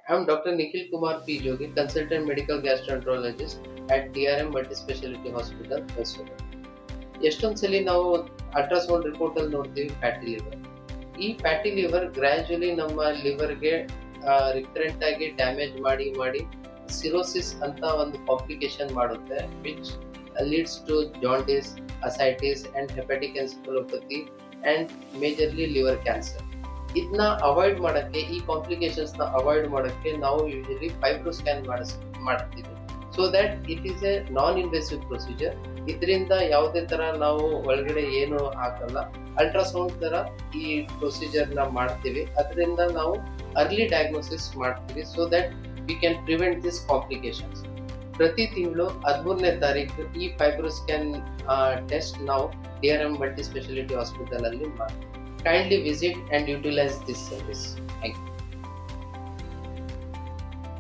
I am Dr. Nikhil Kumar P. Jogi, consultant medical gastroenterologist at DRM Multispeciality Hospital, Mysore. ಎಷ್ಟೊಂದ್ಸಲಿ ನಾವು ultrasound report ಅಲ್ಲಿ ನೋಡ್ತೀವಿ fatty liver. ಈ fatty liver ಗ್ರಾಜುಯಲಿ ನಮ್ಮ ಲಿವರ್ಗೆ recurrent ಆಗಿ damage ಮಾಡಿ ಮಾಡಿ ಸಿರೋಸಿಸ್ ಅಂತ ಒಂದು ಕಾಂಪ್ಲಿಕೇಶನ್ ಮಾಡುತ್ತೆ, which leads to jaundice, ascites and hepatic encephalopathy and majorly liver cancer. ಇದನ್ನ ಅವಾಯ್ಡ್ ಮಾಡಕ್ಕೆ, ಈ ಕಾಂಪ್ಲಿಕೇಶನ್ಸ್ ನ ಅವಾಯ್ಡ್ ಮಾಡಕ್ಕೆ ನಾವು ಯೂಶಲಿ ಫೈಬ್ರೋ ಸ್ಕ್ಯಾನ್ ಮಾಡ್ತೀವಿ. So that it is a non invasive procedure. ಇದರಿಂದ ಯಾವುದೇ ತರ ನಾವು ಒಳಗಡೆ ಏನು ಹಾಕಲ್ಲ, ಅಲ್ಟ್ರಾಸೌಂಡ್ ತರ ಈ ಪ್ರೊಸೀಜರ್ ನ ಮಾಡ್ತೀವಿ. ಅದರಿಂದ ನಾವು ಅರ್ಲಿ ಡಯಾಗ್ನೋಸಿಸ್ ಮಾಡ್ತೀವಿ, so that we can prevent this complications. ಪ್ರತಿ ತಿಂಗಳು 13ನೇ ತಾರೀಕು ಈ ಫೈಬ್ರೋ ಸ್ಕ್ಯಾನ್ ಟೆಸ್ಟ್ ನಾವು DRM ಮಲ್ಟಿ ಸ್ಪೆಷಾಲಿಟಿ ಹಾಸ್ಪಿಟಲ್ ಅಲ್ಲಿ ಮಾಡ್ತೀವಿ. Kindly visit and utilize this service. Thank you.